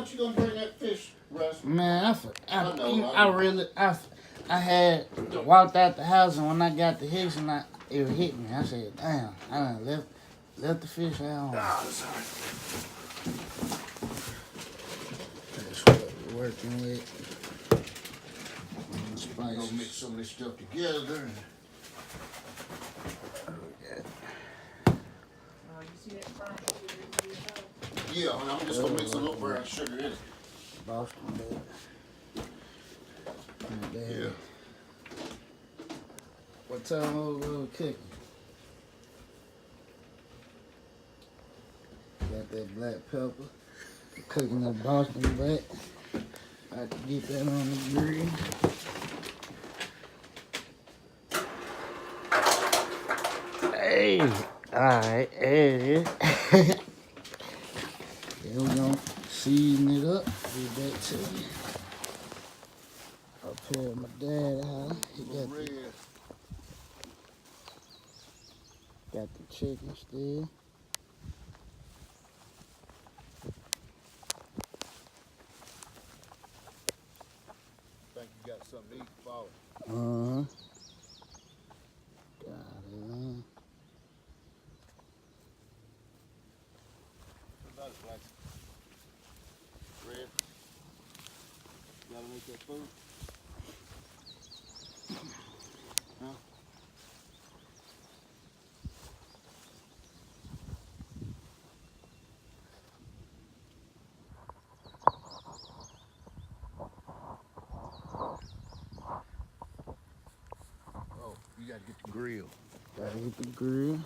thought you were gonna bring that fish, Russ. Man, I had walked out the house, and when I got the hicks, and it hit me. I said, damn, I done left the fish at home. Ah, sorry. That's what we're working with. We're gonna mix some of this stuff together. Yeah, and I'm just gonna mix a little brown sugar in it. Boston bed. Yeah. What time we cooking? Got that black pepper. Cooking that Boston back. I have to get that on the grill. Hey, alright, hey. Then we're gonna season it up. Get back to you. Up here at my dad's house. He got the chicken still. Think you got something to eat for it. Got it, man. Red. You gotta make that food? Huh? Oh, you gotta get the grill. Gotta get the grill.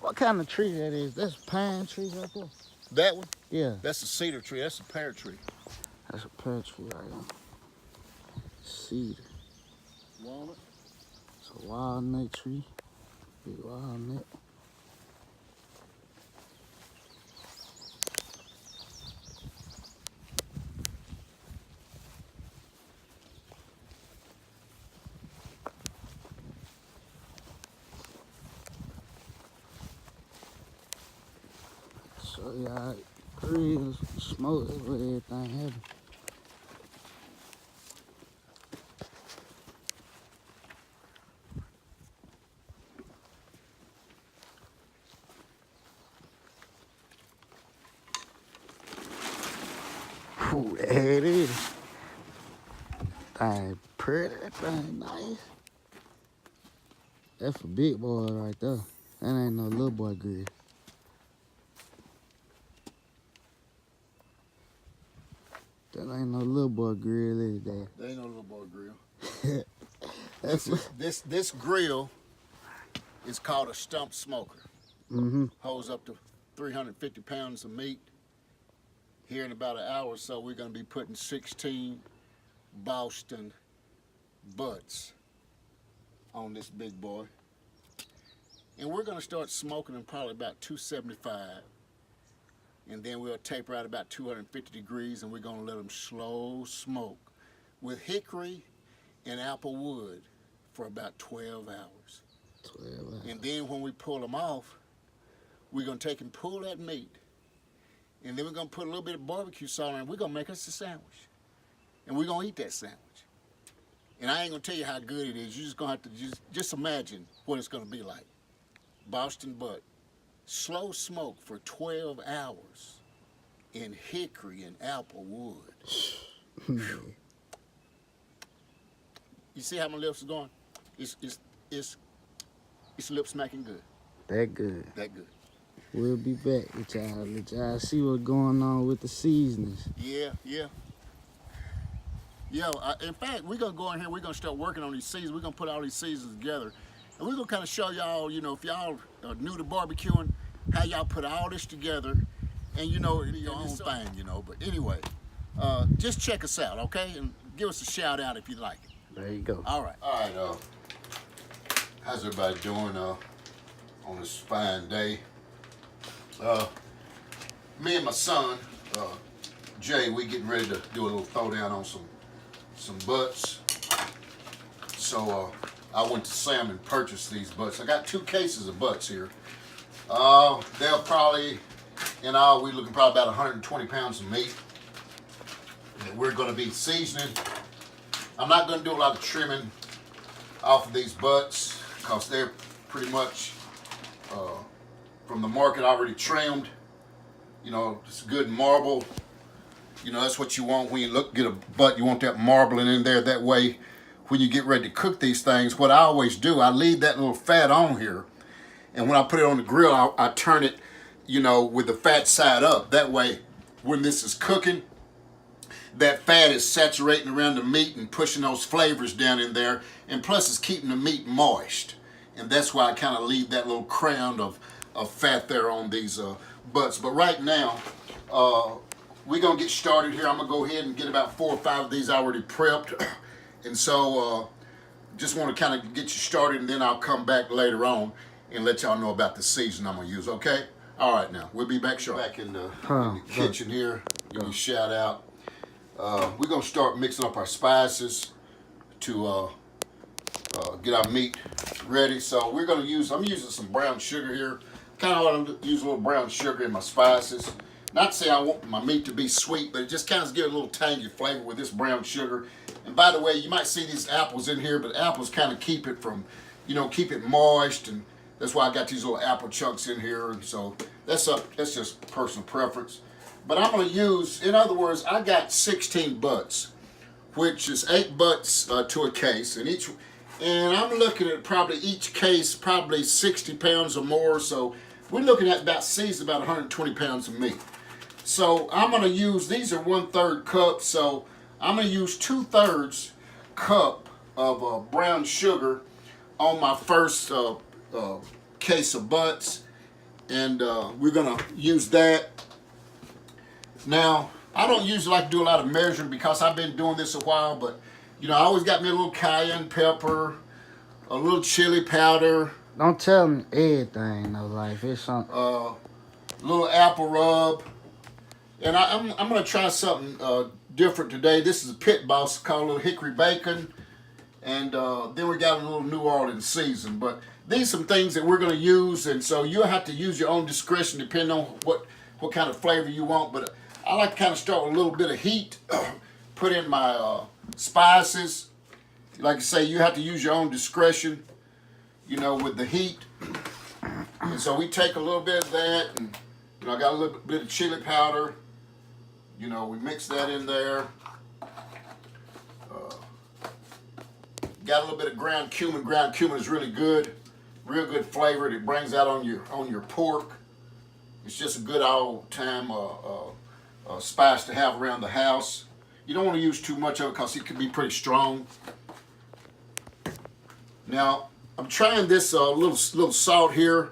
What kind of tree that is? That's a pine tree right there? That one? Yeah. That's a cedar tree. That's a pear tree. That's a pear tree right there. Cedar. Walnut? It's a walnut tree. Big walnut. So y'all grill, smoke, that's what everything happens. Ooh, there it is. Thing pretty, that thing nice. That's a big boy right there. That ain't no little boy grill. That ain't no little boy grill, is that? That ain't no little boy grill. This grill is called a stump smoker. Holds up to 350 pounds of meat. Here in about an hour or so, we're going to be putting 16 Boston butts on this big boy. And we're going to start smoking them probably about 275. And then we'll taper out about 250 degrees, and we're going to let them slow smoke with hickory and apple wood for about 12 hours. 12 hours. And then when we pull them off, we're going to take and pull that meat, and then we're going to put a little bit of barbecue salt on it. We're going to make us a sandwich, and we're going to eat that sandwich. And I ain't going to tell you how good it is. You're just going to have to just imagine what it's going to be like. Boston butt. Slow smoke for 12 hours in hickory and apple wood. You see how my lips are going? It's lip smacking good. That good. That good. We'll be back with y'all. Let y'all see what's going on with the seasonings. Yeah. In fact, we're going to go in here, we're going to start working on these seasons. We're going to put all these seasons together. And we're going to kind of show y'all, if y'all are new to barbecuing, how y'all put all this together and, your own thing, But anyway, just check us out, okay? And give us a shout out if you like it. There you go. All right. All right, how's everybody doing on this fine day? Me and my son, Jay, we getting ready to do a little throwdown on some butts. So I went to Sam and purchased these butts. I got 2 cases of butts here. They'll probably In all, we're looking probably about 120 pounds of meat that we're going to be seasoning. I'm not going to do a lot of trimming off of these butts because they're pretty much from the market already trimmed. You know, it's good marble. You know, that's what you want when you get a butt. You want that marbling in there. That way, when you get ready to cook these things, what I always do, I leave that little fat on here. And when I put it on the grill, I turn it, you know, with the fat side up. That way, when this is cooking, that fat is saturating around the meat and pushing those flavors down in there. And plus, it's keeping the meat moist. And that's why I kind of leave that little crown of fat there on these butts. But right now, we're going to get started here. I'm going to go ahead and get about 4 or 5 of these already prepped. And so, just want to kind of get you started, and then I'll come back later on and let y'all know about the season I'm going to use, okay? All right, now, we'll be back shortly. Back in the kitchen here, give you a shout out. We're going to start mixing up our spices to get our meat ready. So we're going to use, I'm using some brown sugar here. Kind of want to use a little brown sugar in my spices. Not to say I want my meat to be sweet, but it just kind of gives it a little tangy flavor with this brown sugar. And by the way, you might see these apples in here, but apples kind of keep it from, you know, keep it moist, and that's why I got these little apple chunks in here. And so that's just personal preference. But I'm going to use, in other words, I got 16 butts, which is 8 butts to a case, and I'm looking at probably each case probably 60 pounds or more. So we're looking at about seasoned about 120 pounds of meat. So I'm going to use, these are 1/3 cup, so I'm going to use 2/3 cup of brown sugar on my first case of butts, and we're going to use that. Now, I don't usually like to do a lot of measuring because I've been doing this a while, but you know, I always got me a little cayenne pepper, a little chili powder. Don't tell them everything though, like it's something. Little apple rub. And I'm going to try something different today. This is a pit boss called a little hickory bacon. And then we got a little New Orleans season. But these are some things that we're going to use. And so you'll have to use your own discretion depending on what kind of flavor you want. But I like to kind of start with a little bit of heat. Put in my spices. Like I say, you have to use your own discretion, you know, with the heat. And so we take a little bit of that. And you know, I got a little bit of chili powder. You know, we mix that in there. Got a little bit of ground cumin. Ground cumin is really good, real good flavor. It brings out on your pork. It's just a good all-time spice to have around the house. You don't want to use too much of it because it can be pretty strong. Now, I'm trying this little salt here,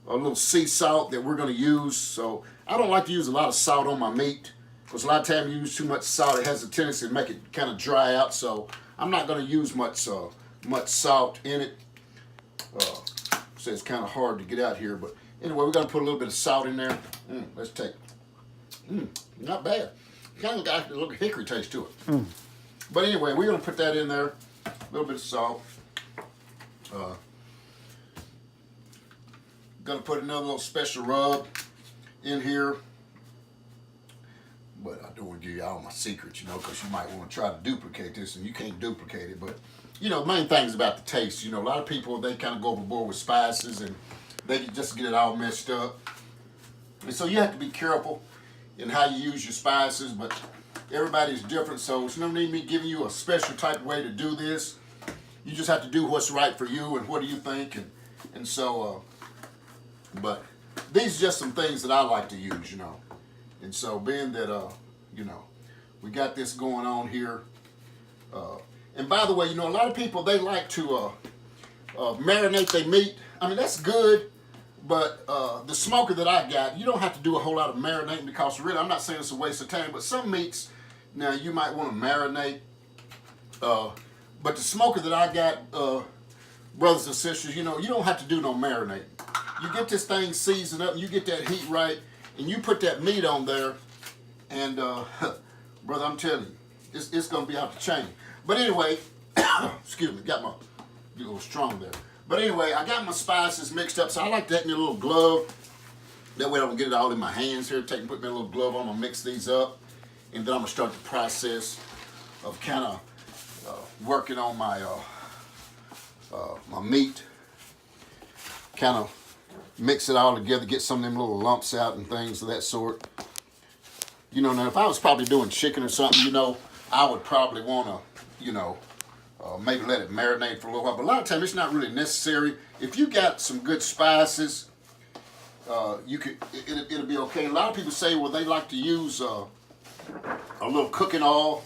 a little sea salt that we're going to use. So I don't like to use a lot of salt on my meat because a lot of times you use too much salt, it has a tendency to make it kind of dry out. So I'm not going to use much salt in it. So it's kind of hard to get out here, but anyway, we're going to put a little bit of salt in there. Let's take. Not bad. Kind of got a little hickory taste to it. But anyway, we're going to put that in there. A little bit of salt. Going to put another little special rub in here. But I don't want to give you all my secrets, you know, because you might want to try to duplicate this, and you can't duplicate it. But, you know, the main thing is about the taste. You know, a lot of people, they kind of go overboard with spices, and they just get it all messed up. And so you have to be careful in how you use your spices, but everybody's different, so it's no need me giving you a special type of way to do this. You just have to do what's right for you and what do you think, and so, but these are just some things that I like to use, you know. And so being that, you know, we got this going on here. And by the way, you know, a lot of people, they like to marinate their meat. I mean, that's good. But the smoker that I got, you don't have to do a whole lot of marinating because really, I'm not saying it's a waste of time, but some meats, now you might want to marinate. But the smoker that I got, brothers and sisters, you know, you don't have to do no marinating. You get this thing seasoned up, you get that heat right, and you put that meat on there, and brother, I'm telling you, it's going to be out the chain. But anyway, excuse me, got a little strong there. But anyway, I got my spices mixed up, so I like that in a little glove. That way I don't get it all in my hands here. Put me a little glove on, I'm gonna mix these up. And then I'm gonna start the process of kind of working on my my meat. Kind of mix it all together, get some of them little lumps out and things of that sort. You know, now if I was probably doing chicken or something, you know, I would probably want to, you know, maybe let it marinate for a little while. But a lot of times it's not really necessary. If you got some good spices, it'll be okay. A lot of people say, well, they like to use a little cooking oil.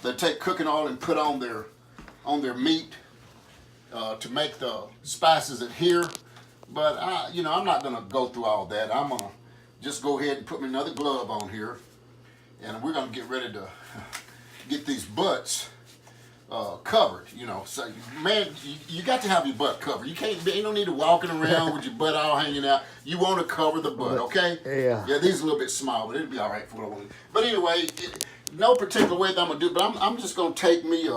They take cooking oil and put on their meat to make the spices adhere. But you know, I'm not gonna go through all that. I'm gonna just go ahead and put me another glove on here, and we're gonna get ready to get these butts covered. You know, so man, you got to have your butt covered. You can't. Ain't no need to walking around with your butt all hanging out. You want to cover the butt, okay? Yeah. Yeah, these are a little bit small, but it'll be all right for what I want. But anyway, no particular way that I'm gonna do. But I'm just gonna take me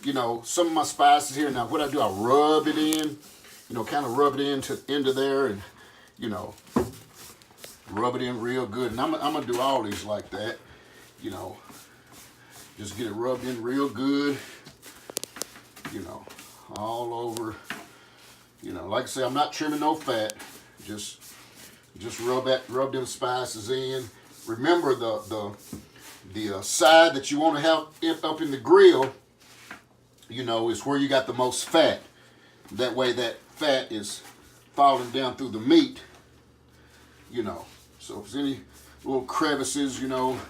you know, some of my spices here. Now, what I do, I rub it in. You know, kind of rub it into there, and you know, rub it in real good. And I'm gonna do all these like that. You know, just get it rubbed in real good. You know, all over. You know, like I say, I'm not trimming no fat. Just rub them spices in. Remember the side that you want to have up in the grill. You know, is where you got the most fat. That way, that fat is falling down through the meat. You know, so if there's any little crevices, you know,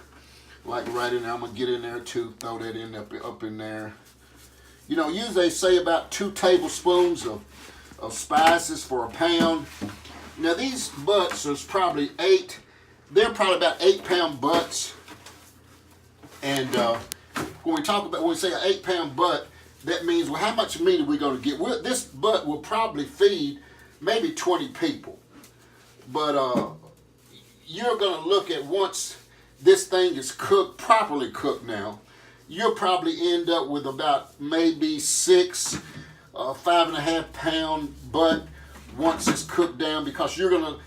like right in there, I'm gonna get in there too. Throw that in up in there. You know, usually they say about 2 tablespoons of spices for a pound. Now these butts is probably 8. They're probably about 8-pound butts. And when we say an 8-pound butt, that means, well, how much meat are we going to get? This butt will probably feed maybe 20 people. But you're going to look at, once this thing is cooked, properly cooked now, you'll probably end up with about maybe 6, 5.5-pound butt once it's cooked down, because you're gonna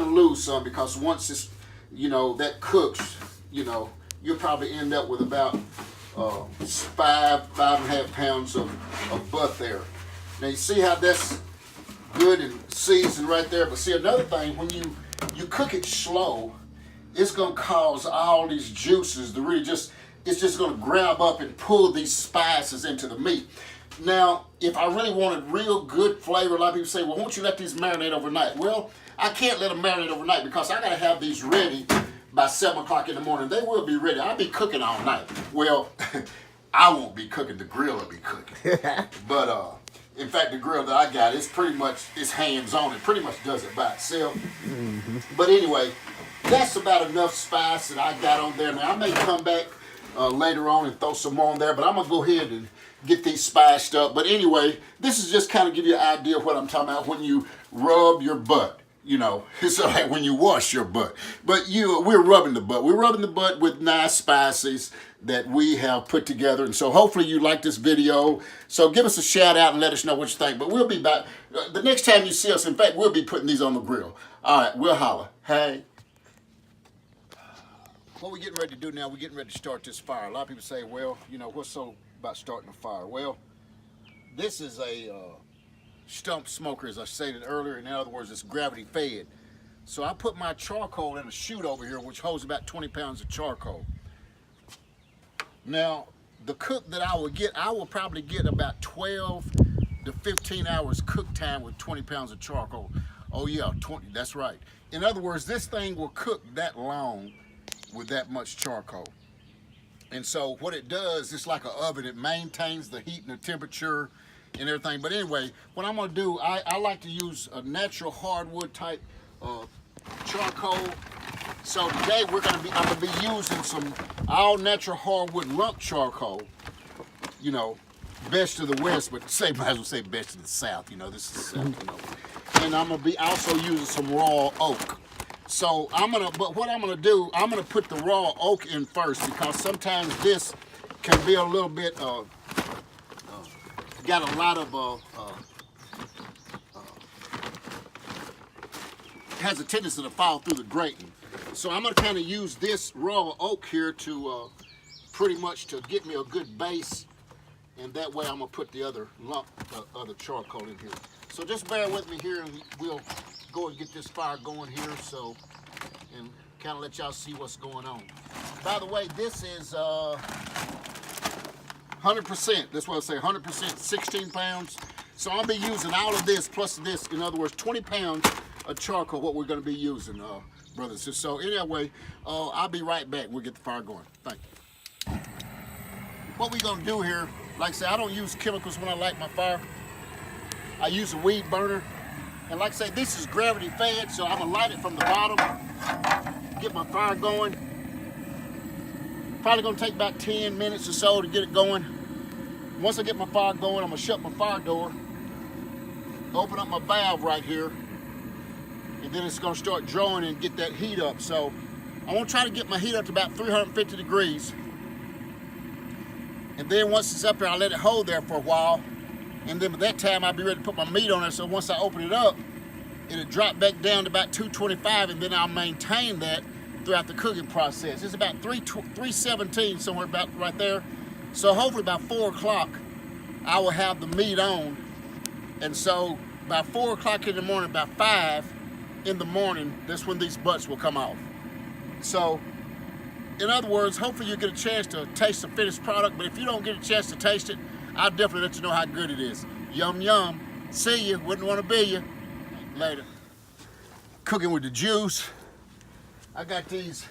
lose some, because once it's, you know, that cooks, you know, you'll probably end up with about 5.5 pounds of butt there. Now you see how that's good and seasoned right there. But see, another thing, when you cook it slow, it's gonna cause all these juices to really it's just gonna grab up and pull these spices into the meat. Now, if I really wanted real good flavor, a lot of people say, well, won't you let these marinate overnight? Well, I can't let them marinate overnight, because I gotta have these ready by 7 o'clock in the morning. They will be ready. I'll be cooking all night. Well, I won't be cooking. The grill will be cooking. But in fact, the grill that I got, it's hands-on. It pretty much does it by itself. Mm-hmm. But anyway, that's about enough spice that I got on there. Now, I may come back later on and throw some more on there, but I'm going to go ahead and get these spiced up. But anyway, this is just kind of give you an idea of what I'm talking about when you rub your butt. You know, it's like when you wash your butt. But we're rubbing the butt. We're rubbing the butt with nice spices that we have put together. And so hopefully you like this video. So give us a shout out and let us know what you think. But we'll be back. The next time you see us, in fact, we'll be putting these on the grill. All right, we'll holler. Hey. What we're getting ready to do now, we're getting ready to start this fire. A lot of people say, well, you know, what's so about starting a fire? Well, this is a stump smoker, as I stated earlier. In other words, it's gravity fed. So I put my charcoal in a chute over here, which holds about 20 pounds of charcoal. Now, the cook that I will probably get about 12 to 15 hours cook time with 20 pounds of charcoal. Oh yeah, 20, that's right. In other words, this thing will cook that long with that much charcoal. And so what it does, it's like an oven. It maintains the heat and the temperature and everything. But anyway, what I'm gonna do, I like to use a natural hardwood type charcoal. So today I'm gonna be using some all natural hardwood lump charcoal. You know, best of the West, but might as well say best of the South. You know, this is South. You know. And I'm gonna be also using some raw oak. So but what I'm gonna do, I'm gonna put the raw oak in first, because sometimes this can be a little bit got a lot of has a tendency to fall through the grating. So I'm gonna kind of use this raw oak here to pretty much to get me a good base, and that way I'm gonna put the other lump, other charcoal in here. So just bear with me here, and we'll go and get this fire going here. So, and kind of let y'all see what's going on. By the way, this is 100%. That's what I say, 100%, 16 pounds. So I'll be using all of this plus this. In other words, 20 pounds of charcoal, what we're gonna be using, brothers. So anyway, I'll be right back. We'll get the fire going. Thank you. What we're gonna do here, like I say, I don't use chemicals when I light my fire. I use a weed burner. And like I say, this is gravity fed, so I'm gonna light it from the bottom, get my fire going. Probably gonna take about 10 minutes or so to get it going. Once I get my fire going, I'm gonna shut my fire door, open up my valve right here, and then it's gonna start drawing and get that heat up. So I wanna try to get my heat up to about 350 degrees. And then once it's up there, I'll let it hold there for a while. And then by that time, I'll be ready to put my meat on there. So once I open it up, it'll drop back down to about 225, and then I'll maintain that throughout the cooking process. It's about 317, somewhere about right there. So hopefully about 4 o'clock, I will have the meat on. And so by 4 o'clock in the morning, about 5 in the morning, that's when these butts will come off. So in other words, hopefully you get a chance to taste the finished product, but if you don't get a chance to taste it, I'll definitely let you know how good it is. Yum, yum. See you. Wouldn't want to be you. Later. Cooking with the juice. I got these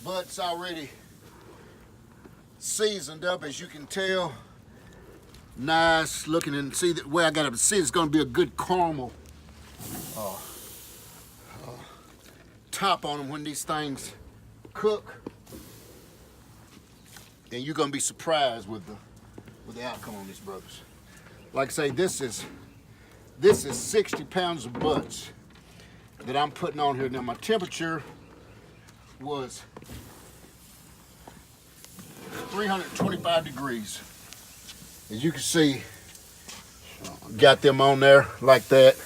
butts already seasoned up, as you can tell. Nice looking, and see the way I got it to see it's going to be a good caramel top on them when these things cook. And you're going to be surprised with the outcome on this, brothers. Like I say, this is 60 pounds of butts that I'm putting on here. Now my temperature was 325 degrees. As you can see, got them on there like that.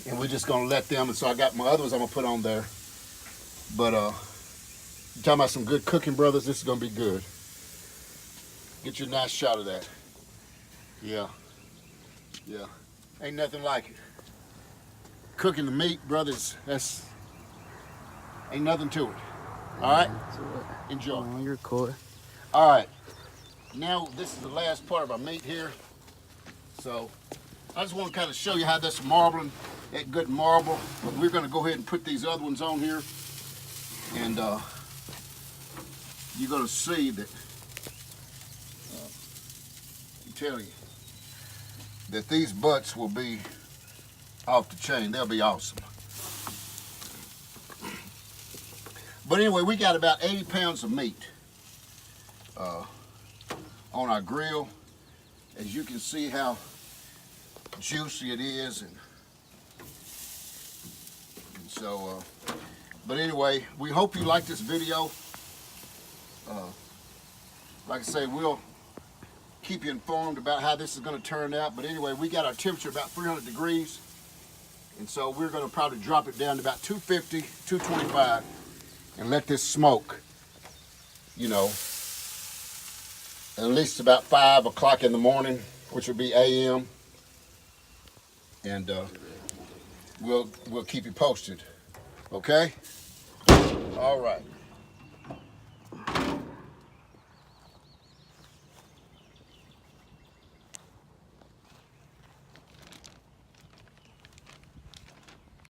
And we're just gonna let them, and so I got my other ones I'm gonna put on there. But you're talking about some good cooking, brothers, this is gonna be good. Get you a nice shot of that. Yeah. Ain't nothing like it. Cooking the meat, brothers, ain't nothing to it. All right? Enjoy. On your core. All right. Now, this is the last part of our meat here. So, I just want to kind of show you how that's marbling, that good marble. But we're going to go ahead and put these other ones on here. And you're going to see that, I tell you, that these butts will be off the chain. They'll be awesome. But anyway, we got about 80 pounds of meat on our grill. As you can see how juicy it is. And so, but anyway, we hope you like this video. Like I say, we'll keep you informed about how this is going to turn out. But anyway, we got our temperature about 300 degrees. And so we're going to probably drop it down to about 250, 225 and let this smoke, you know, at least about 5 o'clock in the morning, which would be a.m. And we'll keep you posted. Okay? All right.